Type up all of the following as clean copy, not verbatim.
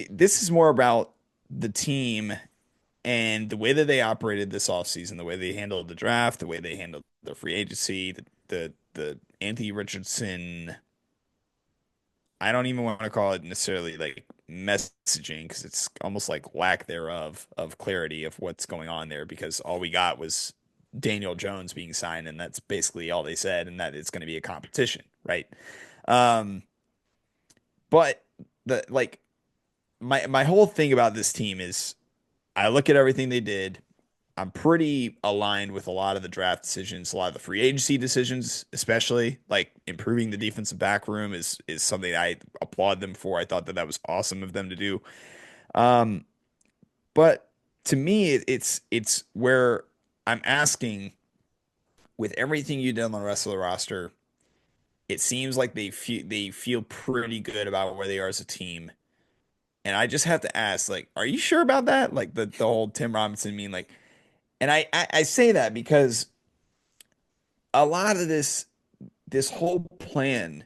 This is more about the team and the way that they operated this offseason, the way they handled the draft, the way they handled the free agency, the Anthony Richardson. I don't even want to call it necessarily like messaging because it's almost like lack thereof of clarity of what's going on there because all we got was Daniel Jones being signed and that's basically all they said and that it's going to be a competition, right? Um, but the like my whole thing about this team is I look at everything they did. I'm pretty aligned with a lot of the draft decisions, a lot of the free agency decisions, especially like improving the defensive back room is something I applaud them for. I thought that that was awesome of them to do. Um, but to me, it's where I'm asking with everything you did on the rest of the roster, it seems like they feel pretty good about where they are as a team. And I just have to ask, like, are you sure about that? Like the whole Tim Robinson mean like, and I say that because a lot of this whole plan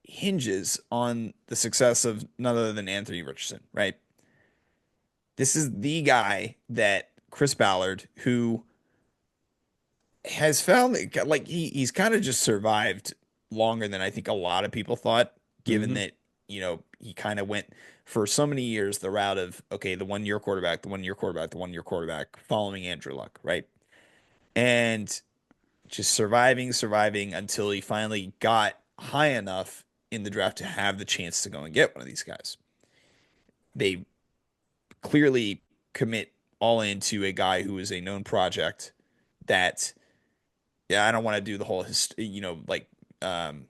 hinges on the success of none other than Anthony Richardson, right? This is the guy that Chris Ballard, who has found that like he's kind of just survived longer than I think a lot of people thought, given Hmm. that, he kind of went for so many years the route of, okay, the 1 year quarterback, the 1 year quarterback, the 1 year quarterback, following Andrew Luck, right? And just surviving until he finally got high enough in the draft to have the chance to go and get one of these guys. They clearly commit all into a guy who is a known project that, yeah, I don't want to do the whole, um,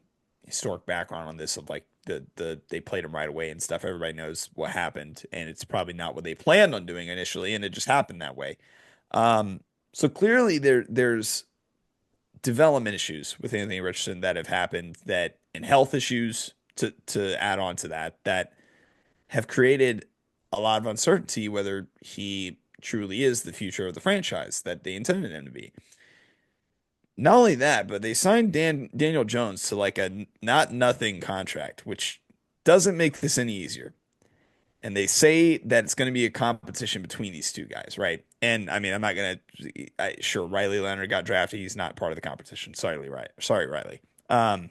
historic background on this of like they played him right away and stuff. Everybody knows what happened, and it's probably not what they planned on doing initially, and it just happened that way. Um, so clearly there's development issues with Anthony Richardson that have happened that and health issues to add on to that have created a lot of uncertainty whether he truly is the future of the franchise that they intended him to be. Not only that, but they signed Daniel Jones to like a not nothing contract, which doesn't make this any easier. And they say that it's going to be a competition between these two guys, right? And I mean, I'm not going to. Sure, Riley Leonard got drafted. He's not part of the competition. Sorry, Riley. Um,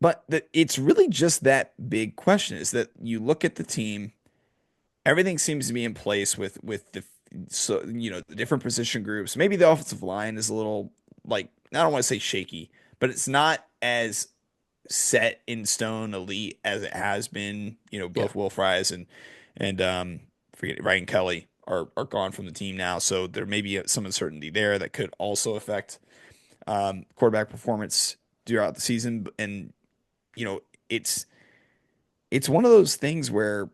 but it's really just that big question is that you look at the team, everything seems to be in place with the different position groups. Maybe the offensive line is a little like I don't want to say shaky, but it's not as set in stone elite as it has been. Yeah. Both Will Fries and forget Ryan Kelly are gone from the team now, so there may be some uncertainty there that could also affect quarterback performance throughout the season. And you know, it's it's one of those things where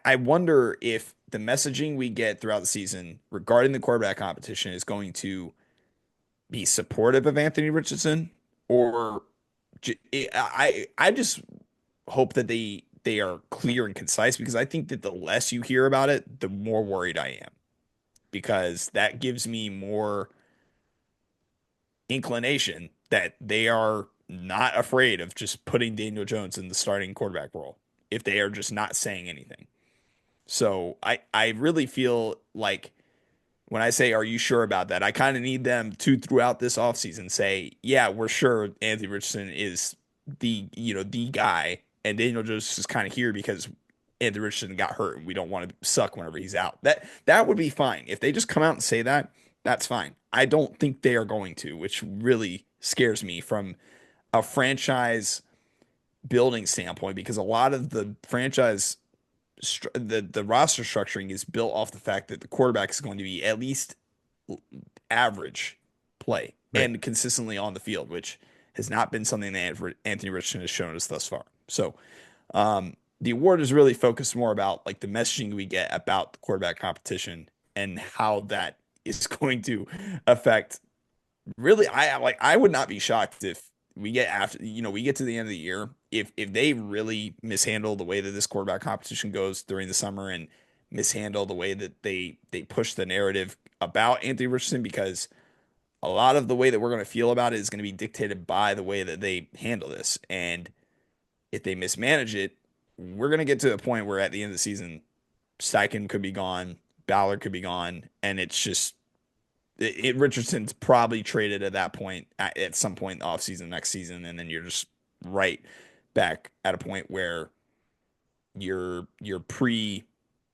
I wonder if the messaging we get throughout the season regarding the quarterback competition is going to be supportive of Anthony Richardson or I just hope that they are clear and concise because I think that the less you hear about it, the more worried I am because that gives me more inclination that they are not afraid of just putting Daniel Jones in the starting quarterback role if they are just not saying anything. So I really feel like when I say, are you sure about that? I kind of need them to throughout this offseason say, yeah, we're sure Anthony Richardson is the guy. And Daniel Jones is kind of here because Anthony Richardson got hurt and we don't want to suck whenever he's out. That would be fine. If they just come out and say that, that's fine. I don't think they are going to, which really scares me from a franchise building standpoint because a lot of the franchise the roster structuring is built off the fact that the quarterback is going to be at least average play Right. and consistently on the field, which has not been something that Anthony Richardson has shown us thus far. So the award is really focused more about like the messaging we get about the quarterback competition and how that is going to affect. Really, I would not be shocked if we get after we get to the end of the year if they really mishandle the way that this quarterback competition goes during the summer and mishandle the way that they push the narrative about Anthony Richardson because a lot of the way that we're going to feel about it is going to be dictated by the way that they handle this. And if they mismanage it, we're gonna get to a point where at the end of the season, Steichen could be gone, Ballard could be gone, and it's just Richardson's probably traded at that point at some point in the offseason next season, and then you're just right back at a point where you're pre.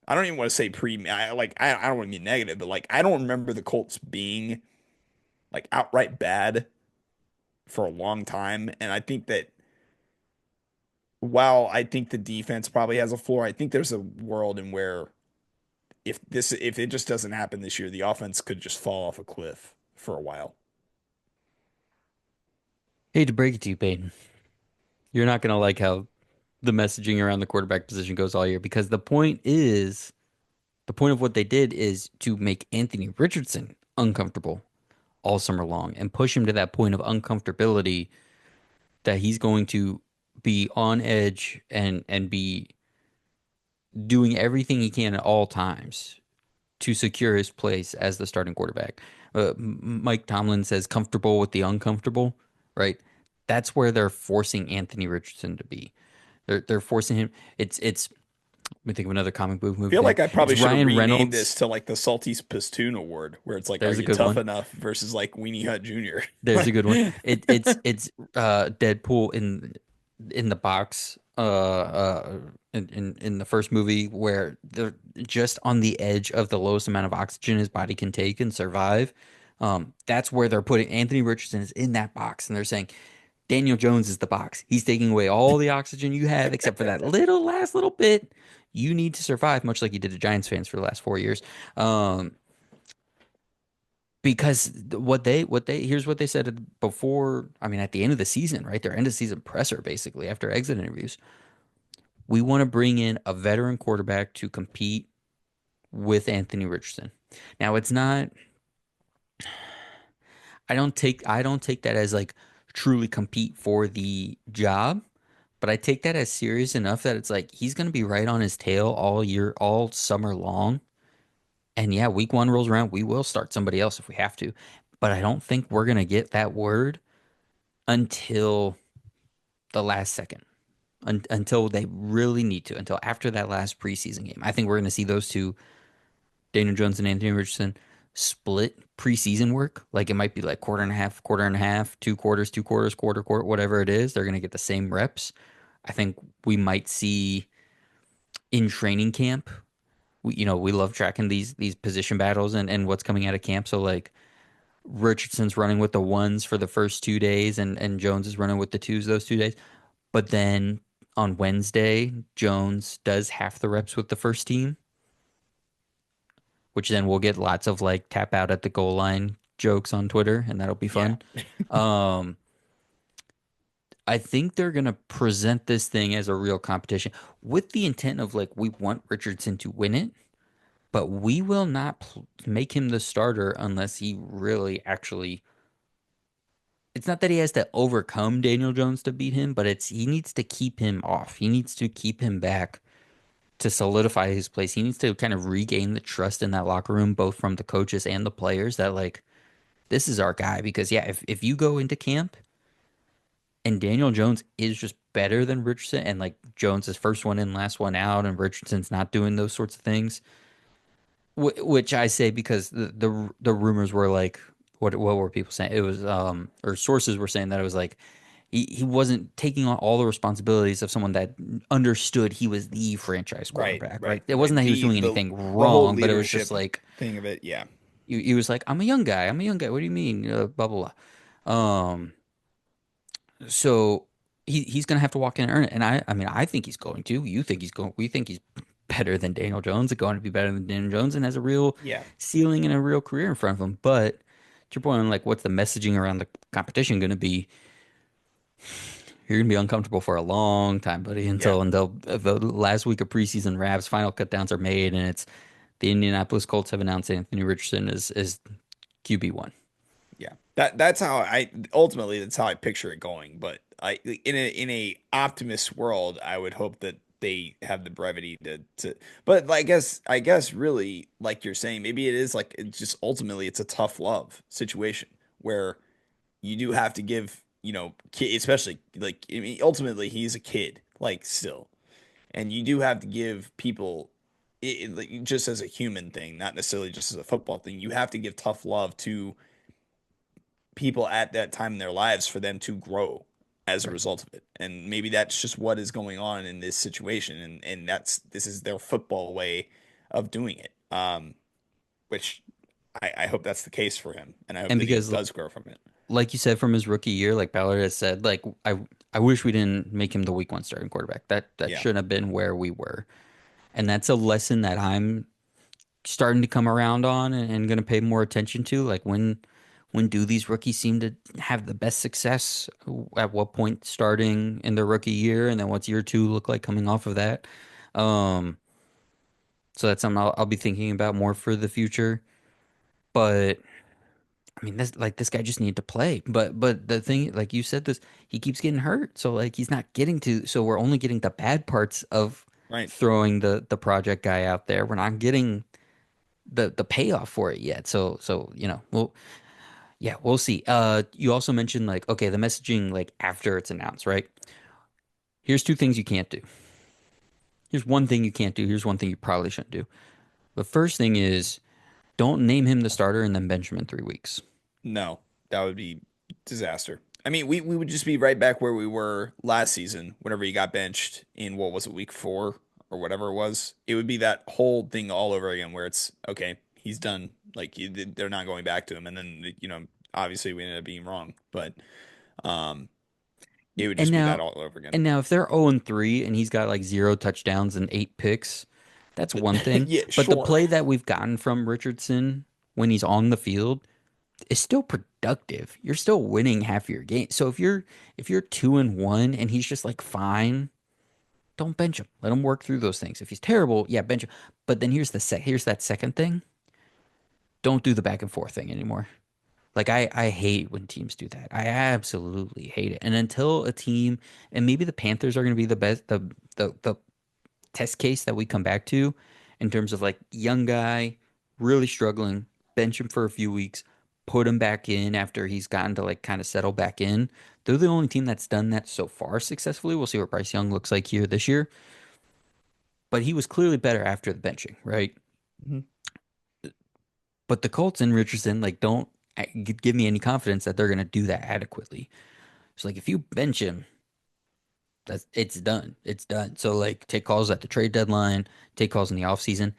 I don't even want to say pre. I don't want to be negative, but like I don't remember the Colts being like outright bad for a long time, and I think that while I think the defense probably has a floor, I think there's a world in where if it just doesn't happen this year, the offense could just fall off a cliff for a while. Hate to break it to you, Peyton. You're not going to like how the messaging around the quarterback position goes all year because the point of what they did is to make Anthony Richardson uncomfortable all summer long and push him to that point of uncomfortability that he's going to be on edge and be doing everything he can at all times to secure his place as the starting quarterback. Mike Tomlin says comfortable with the uncomfortable, right? That's where they're forcing Anthony Richardson to be. They're forcing him. It's let me think of another comic book Feel movie name. like I It's probably should have Ryan renamed this Reynolds. to like the Salty Pastoon Award, where it's like, are There's a you good tough one. enough versus like Weenie Hut Jr. There's a good one. It's Deadpool in the box in the first movie where they're just on the edge of the lowest amount of oxygen his body can take and survive. That's where they're putting Anthony Richardson is in that box and they're saying Daniel Jones is the box. He's taking away all the oxygen you have except for that last little bit. You need to survive, much like you did to Giants fans for the last 4 years. Um, because what they here's what they said before, I mean at the end of the season, right? Their end of season presser basically after exit interviews. We want to bring in a veteran quarterback to compete with Anthony Richardson. Now it's not I don't take that as like truly compete for the job, but I take that as serious enough that it's like he's going to be right on his tail all year, all summer long. And yeah, week one rolls around, we will start somebody else if we have to. But I don't think we're going to get that word until the last second, until they really need to, until after that last preseason game. I think we're going to see those two, Daniel Jones and Anthony Richardson, split preseason work. Like it might be like quarter and a half, 2 quarters, 2 quarters, quarter, whatever it is. They're going to get the same reps. I think we might see in training camp. We love tracking these position battles and what's coming out of camp. So like Richardson's running with the ones for the first 2 days, and Jones is running with the twos those 2 days. But then on Wednesday, Jones does half the reps with the first team, which then we'll get lots of like tap out at the goal line jokes on Twitter, and that'll be Yeah. fun. Um, I think they're gonna present this thing as a real competition with the intent of like we want Richardson to win it, but we will not make him the starter unless he really actually. It's not that he has to overcome Daniel Jones to beat him, but it's he needs to keep him off. He needs to keep him back to solidify his place. He needs to kind of regain the trust in that locker room, both from the coaches and the players, that like this is our guy. Because yeah, if you go into camp and Daniel Jones is just better than Richardson, and like Jones is first one in, last one out, and Richardson's not doing those sorts of things, which I say because the rumors were like, what were people saying? It was or sources were saying that it was like he wasn't taking on all the responsibilities of someone that understood he was the franchise Right, quarterback, right. right? It wasn't Like that he was the doing the anything the whole wrong, but it was just leadership like thing of it. Yeah. he was like, I'm a young guy. I'm a young guy. What do you mean? Blah blah blah. So he's gonna have to walk in and earn it. And I mean I think he's going to. You think he's going? We think he's better than Daniel Jones, going to be better than Daniel Jones, and has a real Yeah. ceiling and a real career in front of him. But to your point on like what's the messaging around the competition going to be? You're gonna be uncomfortable for a long time, buddy, Yeah. until the last week of preseason wraps, final cutdowns are made, and it's the Indianapolis Colts have announced Anthony Richardson is QB1. Yeah. That's how I ultimately that's how I picture it going. But I in a optimist world, I would hope that they have the brevity to but I guess really like you're saying, maybe it is like it's just ultimately it's a tough love situation where you do have to give, especially like I mean, ultimately he's a kid. like still. And you do have to give people like, just as a human thing, not necessarily just as a football thing. You have to give tough love to people at that time in their lives for them to grow as a Right. result of it. And maybe that's just what is going on in this situation. And this is their football way of doing it. Which I hope that's the case for him. And I hope And that he because does grow from it. like you said from his rookie year, like Ballard has said, like I wish we didn't make him the week one starting quarterback. That Yeah. shouldn't have been where we were. And that's a lesson that I'm starting to come around on and going to pay more attention to. Like when do these rookies seem to have the best success? At what point starting in their rookie year, and then what's year two look like coming off of that? Um, so that's something I'll be thinking about more for the future. But I mean, this guy just needed to play. But the thing, like you said, this he keeps getting hurt, so like he's not getting to. So we're only getting the bad parts of Right. throwing the project guy out there. We're not getting the payoff for it yet. So well, yeah, we'll see. You also mentioned like okay, the messaging like after it's announced, right? Here's two things you can't do. Here's one thing you can't do. Here's one thing you probably shouldn't do. The first thing is don't name him the starter and then bench him in 3 weeks. No, that would be disaster. I mean, we would just be right back where we were last season whenever he got benched in what was it, week 4 or whatever it was. It would be that whole thing all over again where it's okay, he's done. Like they're not going back to him, and then obviously we ended up being wrong, but um, it would And just be that now all over again. and now if they're 0-3 and he's got like 0 touchdowns and 8 picks, that's one thing. Yeah, But the sure. play that we've gotten from Richardson when he's on the field is still productive. You're still winning half your game. So if you're 2-1 and he's just like fine, don't bench him. Let him work through those things. If he's terrible, yeah, bench him. But then here's that second thing. Don't do the back and forth thing anymore. Like I hate when teams do that. I absolutely hate it. And until a team and maybe the Panthers are going to be the best the test case that we come back to in terms of like young guy really struggling, bench him for a few weeks, put him back in after he's gotten to like kind of settle back in. They're the only team that's done that so far successfully. We'll see what Bryce Young looks like here this year, but he was clearly better after the benching, right? Mhm. But the Colts and Richardson like don't give me any confidence that they're going to do that adequately. So like if you bench him, that's it's done. It's done. So like take calls at the trade deadline, take calls in the offseason,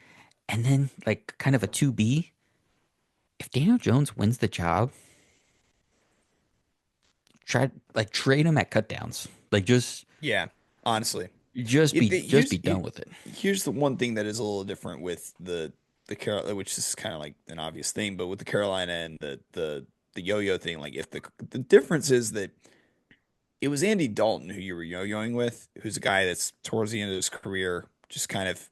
and then like kind of a 2B. If Daniel Jones wins the job, try like trade him at cutdowns. Like Yeah, honestly. just Yeah, be just be done with it. here's the one thing that is a little different with the Carol, which is kind of like an obvious thing, but with the Carolina and the yo-yo thing, like if the difference is that it was Andy Dalton who you were yo-yoing with, who's a guy that's towards the end of his career, just kind of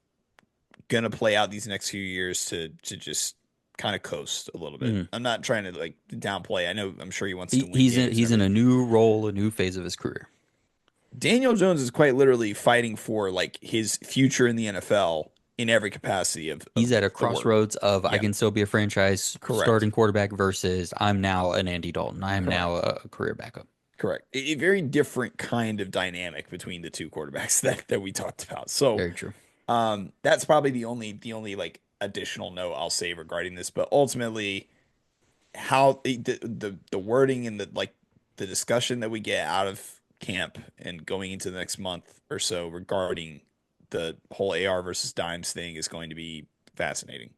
gonna play out these next few years to just kind of coast a little bit. Mhm. I'm not trying to like downplay. I'm sure he wants to He, win he's in games and he's in a everything. new role, a new phase of his career. Daniel Jones is quite literally fighting for like his future in the NFL in every capacity He's of at a the word. crossroads of I Yeah, can still be a franchise correct. starting quarterback versus I'm now an Andy Dalton. I am now Correct. a career backup. Correct. A very different kind of dynamic between the two quarterbacks that we talked about. So, Very true. that's probably the only like additional note I'll say regarding this, but ultimately how the wording and the like the discussion that we get out of camp and going into the next month or so regarding the whole AR versus dimes thing is going to be fascinating.